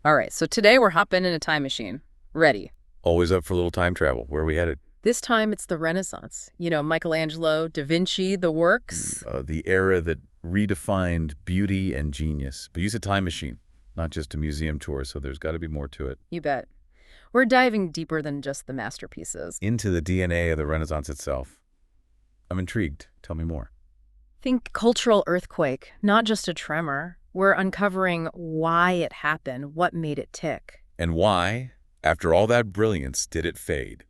All right, so today we're hopping in a time machine. Ready. Always up for a little time travel. Where are we headed? This time it's the Renaissance. Michelangelo, da Vinci, the works. The era that redefined beauty and genius. But use a time machine, not just a museum tour, so there's got to be more to it. You bet. We're diving deeper than just the masterpieces. Into the DNA of the Renaissance itself. I'm intrigued. Tell me more. Think cultural earthquake, not just a tremor. We're uncovering why it happened, what made it tick. And why, after all that brilliance, did it fade?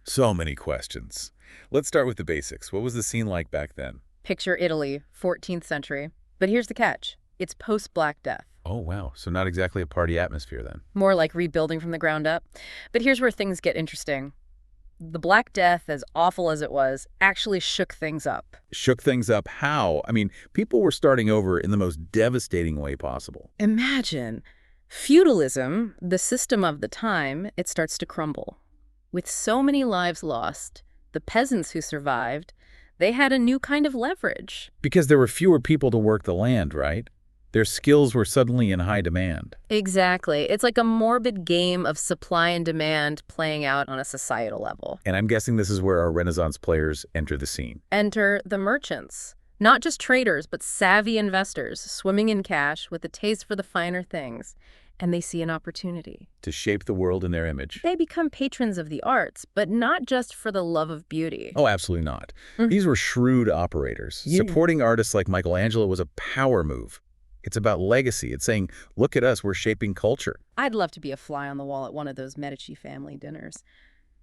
So many questions. Let's start with the basics. What was the scene like back then? Picture Italy, 14th century. But here's the catch. It's post-Black Death. Oh, wow. So not exactly a party atmosphere then. More like rebuilding from the ground up. But here's where things get interesting. The Black Death, as awful as it was, actually shook things up. Shook things up how? I mean, people were starting over in the most devastating way possible. Imagine, feudalism, the system of the time, it starts to crumble. With so many lives lost, the peasants who survived, they had a new kind of leverage. Because there were fewer people to work the land, right? Their skills were suddenly in high demand. Exactly. It's like a morbid game of supply and demand playing out on a societal level. And I'm guessing this is where our Renaissance players enter the scene. Enter the merchants. Not just traders, but savvy investors swimming in cash with a taste for the finer things. And they see an opportunity. To shape the world in their image. They become patrons of the arts, but not just for the love of beauty. Oh, absolutely not. These were shrewd operators. Yeah. Supporting artists like Michelangelo was a power move. It's about legacy. It's saying, look at us, we're shaping culture. I'd love to be a fly on the wall at one of those Medici family dinners.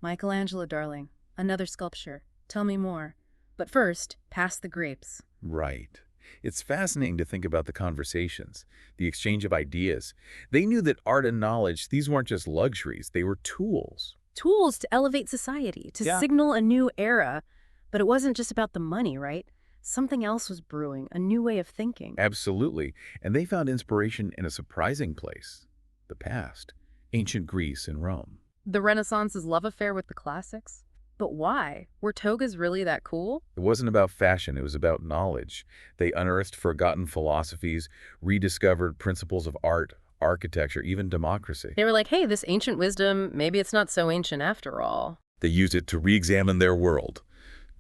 Michelangelo, darling, another sculpture. Tell me more. But first, pass the grapes. Right. It's fascinating to think about the conversations, the exchange of ideas. They knew that art and knowledge, these weren't just luxuries, they were tools. Tools to elevate society, to Yeah. signal a new era. But it wasn't just about the money, right? Something else was brewing, a new way of thinking. Absolutely. And they found inspiration in a surprising place, the past, ancient Greece and Rome. The Renaissance's love affair with the classics? But why? Were togas really that cool? It wasn't about fashion, it was about knowledge. They unearthed forgotten philosophies, rediscovered principles of art, architecture, even democracy. They were like, hey, this ancient wisdom, maybe it's not so ancient after all. They used it to re-examine their world,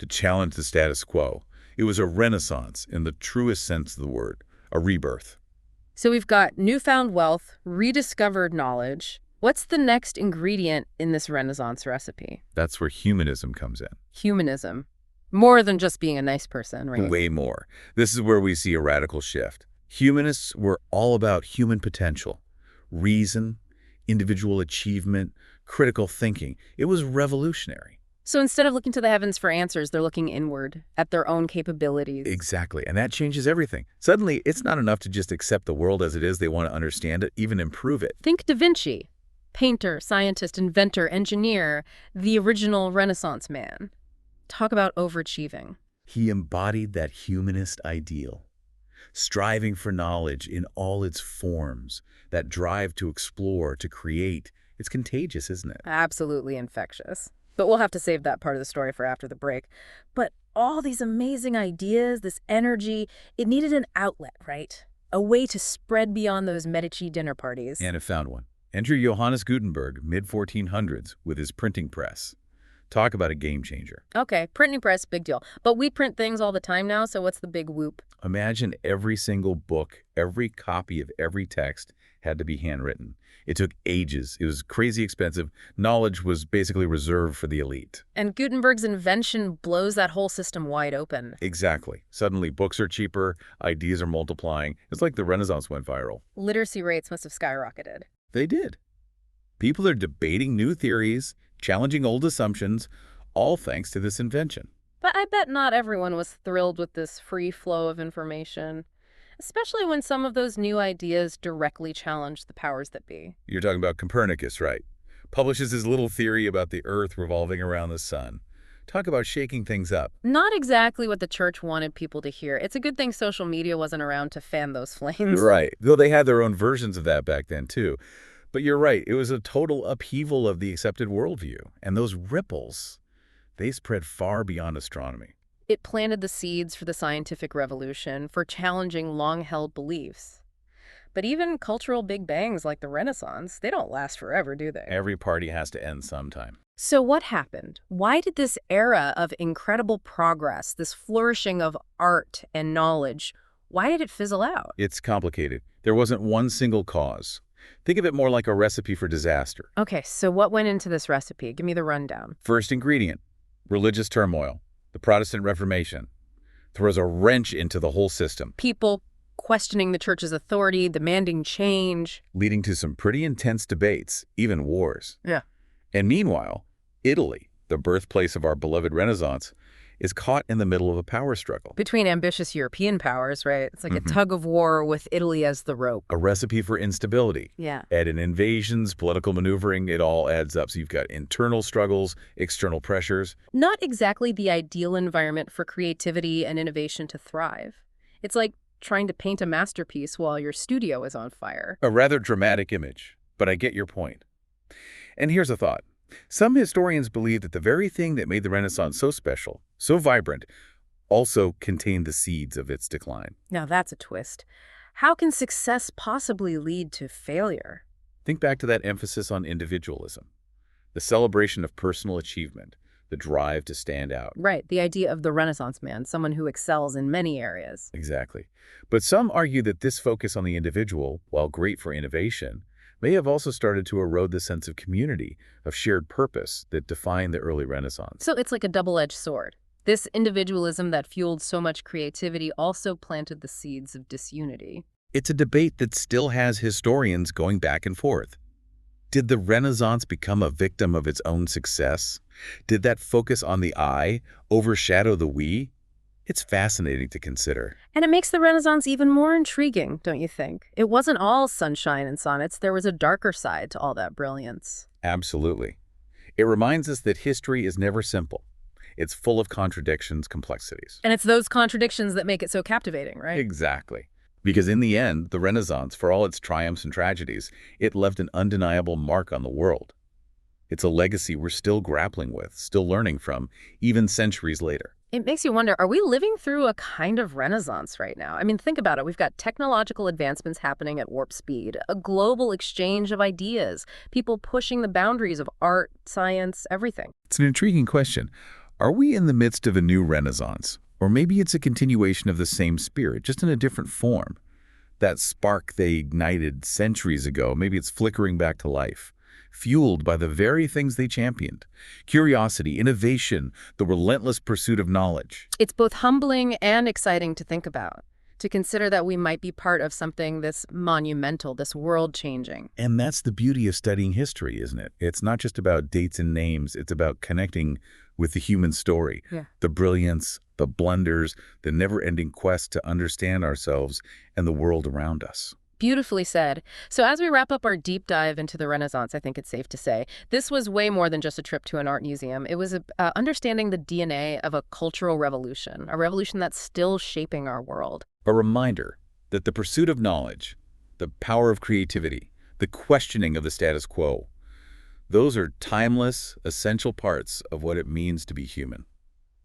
to challenge the status quo. It was a renaissance in the truest sense of the word, a rebirth. So we've got newfound wealth, rediscovered knowledge. What's the next ingredient in this Renaissance recipe? That's where humanism comes in. Humanism. More than just being a nice person, right? Way more. This is where we see a radical shift. Humanists were all about human potential, reason, individual achievement, critical thinking. It was revolutionary. So instead of looking to the heavens for answers, they're looking inward at their own capabilities. Exactly. And that changes everything. Suddenly, it's not enough to just accept the world as it is. They want to understand it, even improve it. Think Da Vinci. Painter, scientist, inventor, engineer, the original Renaissance man. Talk about overachieving. He embodied that humanist ideal, striving for knowledge in all its forms, that drive to explore, to create. It's contagious, isn't it? Absolutely infectious. But we'll have to save that part of the story for after the break. But all these amazing ideas, this energy, it needed an outlet, right? A way to spread beyond those Medici dinner parties. And it found one. Enter Johannes Gutenberg, mid-1400s, with his printing press. Talk about a game changer. Okay, printing press, big deal. But we print things all the time now, so what's the big whoop? Imagine every single book, every copy of every text had to be handwritten. It took ages. It was crazy expensive. Knowledge was basically reserved for the elite. And Gutenberg's invention blows that whole system wide open. Exactly. Suddenly, books are cheaper, ideas are multiplying. It's like the Renaissance went viral. Literacy rates must have skyrocketed. They did. People are debating new theories, challenging old assumptions, all thanks to this invention. But I bet not everyone was thrilled with this free flow of information, especially when some of those new ideas directly challenged the powers that be. You're talking about Copernicus, right? Publishes his little theory about the Earth revolving around the sun. Talk about shaking things up. Not exactly what the church wanted people to hear. It's a good thing social media wasn't around to fan those flames. Right. Though they had their own versions of that back then, too. But you're right. It was a total upheaval of the accepted worldview. And those ripples, they spread far beyond astronomy. It planted the seeds for the scientific revolution, for challenging long-held beliefs. But even cultural big bangs like the Renaissance, they don't last forever, do they? Every party has to end sometime. So what happened? Why did this era of incredible progress, this flourishing of art and knowledge, why did it fizzle out? It's complicated. There wasn't one single cause. Think of it more like a recipe for disaster. Okay, so what went into this recipe? Give me the rundown. First ingredient, religious turmoil. The Protestant Reformation throws a wrench into the whole system, People questioning the church's authority, demanding change. leading to some pretty intense debates, even wars. Yeah. And meanwhile, Italy, the birthplace of our beloved Renaissance, is caught in the middle of a power struggle. Between ambitious European powers, right? It's like a tug of war with Italy as the rope. A recipe for instability. Yeah. Add in invasions, political maneuvering, it all adds up. So you've got internal struggles, external pressures. Not exactly the ideal environment for creativity and innovation to thrive. It's like trying to paint a masterpiece while your studio is on fire. A rather dramatic image, but I get your point. And here's a thought. Some historians believe that the very thing that made the Renaissance so special, so vibrant, also contained the seeds of its decline. Now that's a twist. How can success possibly lead to failure? Think back to that emphasis on individualism, the celebration of personal achievement, the drive to stand out. Right, the idea of the Renaissance man, someone who excels in many areas. Exactly. But some argue that this focus on the individual, while great for innovation, may have also started to erode the sense of community, of shared purpose that defined the early Renaissance. So it's like a double-edged sword. This individualism that fueled so much creativity also planted the seeds of disunity. It's a debate that still has historians going back and forth. Did the Renaissance become a victim of its own success? Did that focus on the I overshadow the we? It's fascinating to consider. And it makes the Renaissance even more intriguing, don't you think? It wasn't all sunshine and sonnets. There was a darker side to all that brilliance. Absolutely. It reminds us that history is never simple. It's full of contradictions, complexities. And it's those contradictions that make it so captivating, right? Exactly. Because in the end, the Renaissance, for all its triumphs and tragedies, it left an undeniable mark on the world. It's a legacy we're still grappling with, still learning from, even centuries later. It makes you wonder, are we living through a kind of renaissance right now? I mean, think about it. We've got technological advancements happening at warp speed, a global exchange of ideas, people pushing the boundaries of art, science, everything. It's an intriguing question. Are we in the midst of a new Renaissance? Or maybe it's a continuation of the same spirit, just in a different form. That spark they ignited centuries ago, maybe it's flickering back to life, fueled by the very things they championed. Curiosity, innovation, the relentless pursuit of knowledge. It's both humbling and exciting to think about, to consider that we might be part of something this monumental, this world-changing. And that's the beauty of studying history, isn't it? It's not just about dates and names, it's about connecting with the human story, the brilliance, the blunders, the never-ending quest to understand ourselves and the world around us. Beautifully said. So as we wrap up our deep dive into the Renaissance, I think it's safe to say, this was way more than just a trip to an art museum. It was understanding the DNA of a cultural revolution, a revolution that's still shaping our world. A reminder that the pursuit of knowledge, the power of creativity, the questioning of the status quo, those are timeless, essential parts of what it means to be human.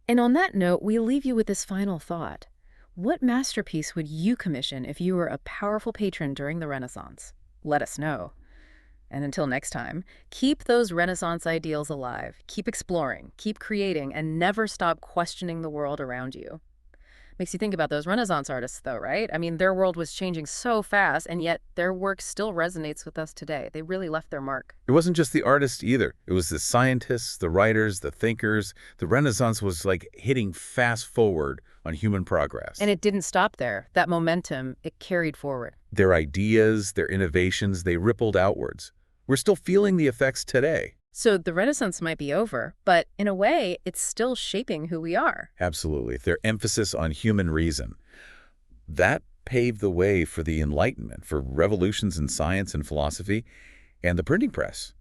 And on that note, we leave you with this final thought. What masterpiece would you commission if you were a powerful patron during the Renaissance? Let us know. And until next time, keep those Renaissance ideals alive. Keep exploring, keep creating, and never stop questioning the world around you. Makes you think about those Renaissance artists, though, right? I mean, their world was changing so fast, and yet their work still resonates with us today. They really left their mark. It wasn't just the artists either. It was the scientists, the writers, the thinkers. The Renaissance was like hitting fast forward on human progress. And it didn't stop there. That momentum, it carried forward. Their ideas, their innovations, they rippled outwards. We're still feeling the effects today. So the Renaissance might be over, but in a way, it's still shaping who we are. Absolutely. Their emphasis on human reason. That paved the way for the Enlightenment, for revolutions in science and philosophy, and the printing press.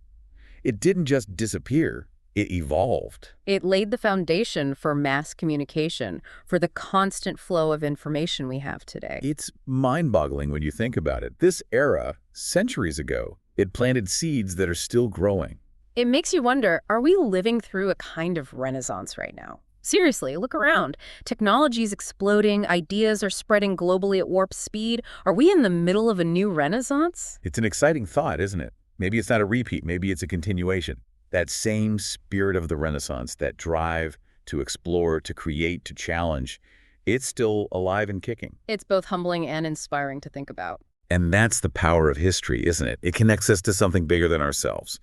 It didn't just disappear, it evolved. It laid the foundation for mass communication, for the constant flow of information we have today. It's mind-boggling when you think about it. This era, centuries ago, it planted seeds that are still growing. It makes you wonder, are we living through a kind of renaissance right now? Seriously, look around. Technology is exploding, ideas are spreading globally at warp speed. Are we in the middle of a new renaissance? It's an exciting thought, isn't it? Maybe it's not a repeat, maybe it's a continuation. That same spirit of the Renaissance, that drive to explore, to create, to challenge, it's still alive and kicking. It's both humbling and inspiring to think about. And that's the power of history, isn't it? It connects us to something bigger than ourselves.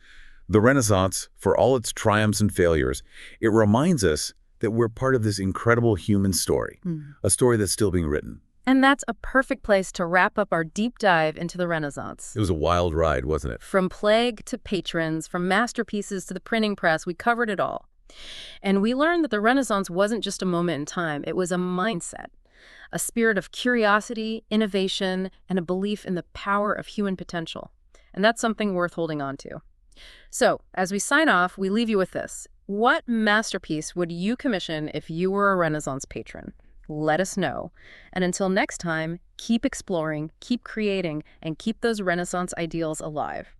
The Renaissance, for all its triumphs and failures, it reminds us that we're part of this incredible human story, a story that's still being written. And that's a perfect place to wrap up our deep dive into the Renaissance. It was a wild ride, wasn't it? From plague to patrons, from masterpieces to the printing press, we covered it all. And we learned that the Renaissance wasn't just a moment in time, it was a mindset, a spirit of curiosity, innovation, and a belief in the power of human potential. And that's something worth holding on to. So, as we sign off, we leave you with this. What masterpiece would you commission if you were a Renaissance patron? Let us know. And until next time, keep exploring, keep creating, and keep those Renaissance ideals alive.